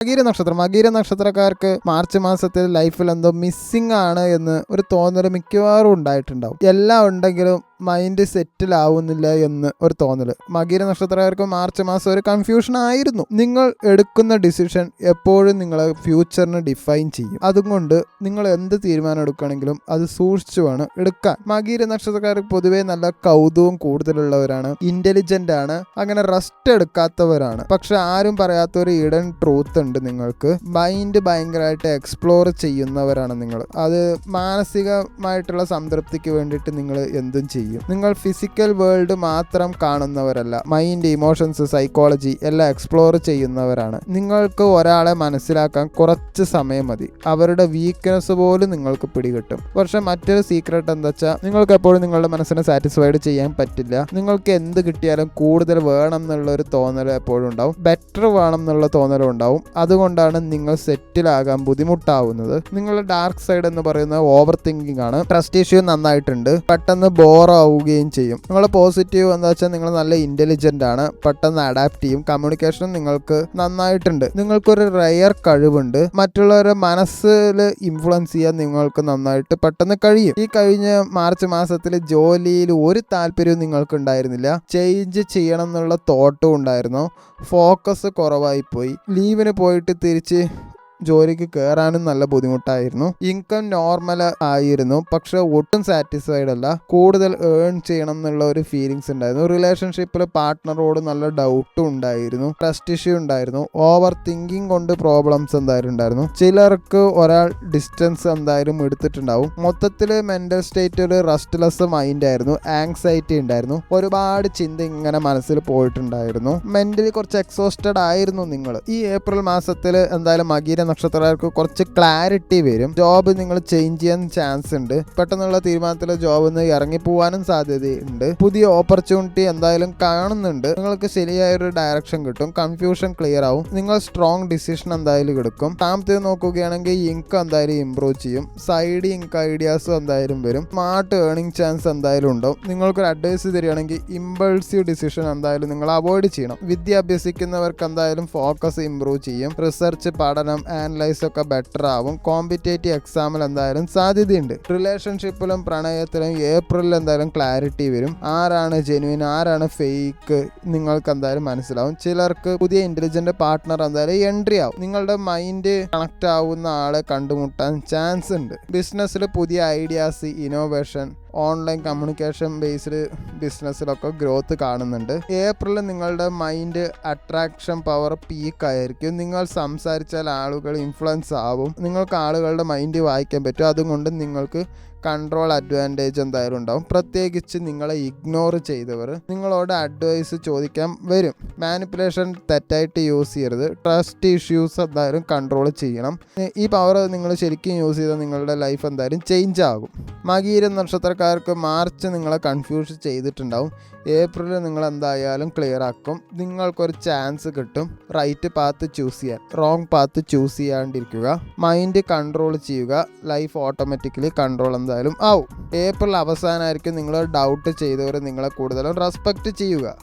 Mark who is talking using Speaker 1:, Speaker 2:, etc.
Speaker 1: മകീര നക്ഷത്രക്കാർക്ക് മാർച്ച് മാസത്തിൽ ലൈഫിൽ എന്തോ മിസ്സിംഗ് ആണ് എന്ന് ഒരു തോന്നൽ മിക്കവാറും ഉണ്ടായിട്ടുണ്ടാവും. എല്ലാം ഉണ്ടെങ്കിലും മൈൻഡ് സെറ്റിൽ ആവുന്നില്ല എന്ന് ഒരു തോന്നൽ. മകീര നക്ഷത്രക്കാർക്ക് മാർച്ച് മാസം ഒരു കൺഫ്യൂഷൻ ആയിരുന്നു. നിങ്ങൾ എടുക്കുന്ന ഡിസിഷൻ എപ്പോഴും നിങ്ങളെ ഫ്യൂച്ചറിന് ഡിഫൈൻ ചെയ്യും. അതുകൊണ്ട് നിങ്ങൾ എന്ത് തീരുമാനം എടുക്കുകയാണെങ്കിലും അത് സൂക്ഷിച്ചു വേണം എടുക്കാൻ. മകീര നക്ഷത്രക്കാർക്ക് പൊതുവേ നല്ല കൗതുകം കൂടുതലുള്ളവരാണ്, ഇന്റലിജന്റ് ആണ്, അങ്ങനെ റെസ്റ്റ് എടുക്കാത്തവരാണ്. പക്ഷെ ആരും പറയാത്ത ഒരു ഇടൻ ട്രൂത്ത് ഉണ്ട്. നിങ്ങൾക്ക് മൈൻഡ് ഭയങ്കരമായിട്ട് എക്സ്പ്ലോർ ചെയ്യുന്നവരാണ് നിങ്ങൾ. അത് മാനസികമായിട്ടുള്ള സംതൃപ്തിക്ക് വേണ്ടിയിട്ട് നിങ്ങൾ എന്തും ചെയ്യും. നിങ്ങൾ ഫിസിക്കൽ വേൾഡ് മാത്രം കാണുന്നവരല്ല, മൈൻഡ്, ഇമോഷൻസ്, സൈക്കോളജി എല്ലാം എക്സ്പ്ലോർ ചെയ്യുന്നവരാണ്. നിങ്ങൾക്ക് ഒരാളെ മനസ്സിലാക്കാൻ കുറച്ച് സമയം മതി, അവരുടെ വീക്ക്നെസ് പോലും നിങ്ങൾക്ക് പിടികിട്ടും. പക്ഷെ മറ്റൊരു സീക്രട്ട് എന്താ വെച്ചാൽ, നിങ്ങൾക്ക് എപ്പോഴും നിങ്ങളുടെ മനസ്സിനെ സാറ്റിസ്ഫൈഡ് ചെയ്യാൻ പറ്റില്ല. നിങ്ങൾക്ക് എന്ത് കിട്ടിയാലും കൂടുതൽ വേണം എന്നുള്ള ഒരു തോന്നൽ എപ്പോഴും ഉണ്ടാവും, ബെറ്റർ വേണം എന്നുള്ള തോന്നലും ഉണ്ടാവും. അതുകൊണ്ടാണ് നിങ്ങൾ സെറ്റിലാകാൻ ബുദ്ധിമുട്ടാവുന്നത്. നിങ്ങളുടെ ഡാർക്ക് സൈഡ് എന്ന് പറയുന്നത് ഓവർ തിങ്കിങ് ആണ്. ട്രസ്റ്റ് ഇഷ്യൂ നന്നായിട്ടുണ്ട്, പെട്ടെന്ന് ബോറാവുകയും ചെയ്യും. നിങ്ങളുടെ പോസിറ്റീവ് എന്താ വെച്ചാൽ നിങ്ങൾ നല്ല ഇന്റലിജന്റ് ആണ്, പെട്ടെന്ന് അഡാപ്റ്റ് ചെയ്യും. കമ്മ്യൂണിക്കേഷൻ നിങ്ങൾക്ക് നന്നായിട്ടുണ്ട്. നിങ്ങൾക്കൊരു റെയർ കഴിവുണ്ട്, മറ്റുള്ളവരുടെ മനസ്സിൽ ഇൻഫ്ലുവൻസ് ചെയ്യാൻ നിങ്ങൾക്ക് നന്നായിട്ട് പെട്ടെന്ന് കഴിയും. ഈ കഴിഞ്ഞ മാർച്ച് മാസത്തിൽ ജോലിയിൽ ഒരു താല്പര്യവും നിങ്ങൾക്ക് ഉണ്ടായിരുന്നില്ല, ചേഞ്ച് ചെയ്യണം എന്നുള്ള തോട്ടും ഉണ്ടായിരുന്നു. ഫോക്കസ് കുറവായി പോയി. ലീവിന് പോയിട്ട് തിരിച്ച് ജോലിക്ക് കയറാനും നല്ല ബുദ്ധിമുട്ടായിരുന്നു. ഇൻകം നോർമൽ ആയിരുന്നു, പക്ഷെ ഒട്ടും സാറ്റിസ്ഫൈഡ് അല്ല. കൂടുതൽ ഏൺ ചെയ്യണം എന്നുള്ള ഒരു ഫീലിങ്സ് ഉണ്ടായിരുന്നു. റിലേഷൻഷിപ്പിൽ പാർട്ട്ണറോട് നല്ല ഡൗട്ടും ഉണ്ടായിരുന്നു, ട്രസ്റ്റ് ഇഷ്യൂ ഉണ്ടായിരുന്നു. ഓവർ തിങ്കിങ് കൊണ്ട് പ്രോബ്ലംസ് എന്തായാലും ഉണ്ടായിരുന്നു. ചിലർക്ക് ഒരാൾ ഡിസ്റ്റൻസ് എന്തായാലും എടുത്തിട്ടുണ്ടാവും. മൊത്തത്തിൽ മെന്റൽ സ്റ്റേറ്റ് ഒരു റെസ്റ്റ്ലെസ് മൈൻഡ് ആയിരുന്നു, ആങ്സൈറ്റി ഉണ്ടായിരുന്നു, ഒരുപാട് ചിന്ത ഇങ്ങനെ മനസ്സിൽ പോയിട്ടുണ്ടായിരുന്നു. മെന്റലി കുറച്ച് എക്സോസ്റ്റഡ് ആയിരുന്നു നിങ്ങൾ. ഈ ഏപ്രിൽ മാസത്തിൽ എന്തായാലും മകീര നക്ഷത്രക്കാർക്ക് കുറച്ച് ക്ലാരിറ്റി വരും. ജോബ് നിങ്ങൾ ചേഞ്ച് ചെയ്യാൻ ചാൻസ് ഉണ്ട്. പെട്ടെന്നുള്ള തീരുമാനത്തിൽ ജോബിൽ നിന്ന് ഇറങ്ങിപ്പോവാനും സാധ്യതയുണ്ട്. പുതിയ ഓപ്പർച്യൂണിറ്റി എന്തായാലും കാണുന്നുണ്ട്. നിങ്ങൾക്ക് ശരിയായൊരു ഡയറക്ഷൻ കിട്ടും, കൺഫ്യൂഷൻ ക്ലിയർ ആവും, നിങ്ങൾ സ്ട്രോങ് ഡിസിഷൻ എന്തായാലും എടുക്കും. സാമ്പത്തികം നോക്കുകയാണെങ്കിൽ ഇൻകം എന്തായാലും ഇംപ്രൂവ് ചെയ്യും, സൈഡ് ഇൻകം ഐഡിയാസും എന്തായാലും വരും, സ്മാർട്ട് ഏർണിംഗ് ചാൻസ് എന്തായാലും ഉണ്ടാവും. നിങ്ങൾക്കൊരു അഡ്വൈസ് തരികയാണെങ്കിൽ ഇമ്പൾസീവ് ഡിസിഷൻ എന്തായാലും നിങ്ങൾ അവോയ്ഡ് ചെയ്യണം. വിദ്യ അഭ്യസിക്കുന്നവർക്ക് എന്തായാലും ഫോക്കസ് ഇംപ്രൂവ് ചെയ്യും, റിസർച്ച്, പഠനം, അനലൈസ് ഒക്കെ ബെറ്റർ ആവും. കോമ്പറ്റേറ്റീവ് എക്സാമിൽ എന്തായാലും സാധ്യതയുണ്ട്. റിലേഷൻഷിപ്പിലും പ്രണയത്തിലും ഏപ്രിലിൽ എന്തായാലും ക്ലാരിറ്റി വരും. ആരാണ് ജെന്യുവിൻ, ആരാണ് ഫേക്ക് നിങ്ങൾക്ക് എന്തായാലും മനസ്സിലാവും. ചിലർക്ക് പുതിയ ഇന്റലിജന്റ് പാർട്ട്ണർ എന്തായാലും എൻട്രി ആവും. നിങ്ങളുടെ മൈൻഡ് കണക്ട് ആവുന്ന ആളെ കണ്ടുമുട്ടാൻ ചാൻസ് ഉണ്ട്. ബിസിനസ്സിൽ പുതിയ ideas, innovation, online communication based ബിസിനസ്സിലൊക്കെ ഗ്രോത്ത് കാണുന്നുണ്ട്. ഏപ്രിലിൽ നിങ്ങളുടെ മൈൻഡ് അട്രാക്ഷൻ പവർ പീക്ക് ആയിരിക്കും. നിങ്ങൾ സംസാരിച്ചാൽ ആളുകൾ ഇൻഫ്ലുവൻസ് ആവും. നിങ്ങൾക്ക് ആളുകളുടെ മൈൻഡ് വായിക്കാൻ പറ്റും. അതുകൊണ്ട് നിങ്ങൾക്ക് കൺട്രോൾ അഡ്വാൻറ്റേജ് എന്തായാലും ഉണ്ടാവും. പ്രത്യേകിച്ച് നിങ്ങളെ ഇഗ്നോർ ചെയ്തവർ നിങ്ങളോട് അഡ്വൈസ് ചോദിക്കാൻ വരും. മാനിപ്പുലേഷൻ തെറ്റായിട്ട് യൂസ് ചെയ്യരുത്. ട്രസ്റ്റ് ഇഷ്യൂസ് എന്തായാലും കൺട്രോൾ ചെയ്യണം. ഈ പവർ നിങ്ങൾ ശരിക്കും യൂസ് ചെയ്താൽ നിങ്ങളുടെ ലൈഫ് എന്തായാലും ചേഞ്ച് ആകും. മകീര നക്ഷത്രക്കാർക്ക് മാർച്ച് നിങ്ങളെ കൺഫ്യൂസ് ചെയ്തിട്ടുണ്ടാവും. ഏപ്രിൽ നിങ്ങൾ എന്തായാലും ക്ലിയർ ആക്കും. നിങ്ങൾക്കൊരു ചാൻസ് കിട്ടും റൈറ്റ് പാത്ത് ചൂസ് ചെയ്യാൻ. റോങ് പാത്ത് ചൂസ് ചെയ്യാണ്ടിരിക്കുക. മൈൻഡ് കൺട്രോൾ ചെയ്യുക. ലൈഫ് ഓട്ടോമാറ്റിക്കലി കൺട്രോൾ എന്തായാലും ആവും. ഏപ്രിൽ അവസാനമായിരിക്കും നിങ്ങൾ ഡൗട്ട് ചെയ്തവർ നിങ്ങളെ കൂടുതലും റെസ്പെക്റ്റ് ചെയ്യുക.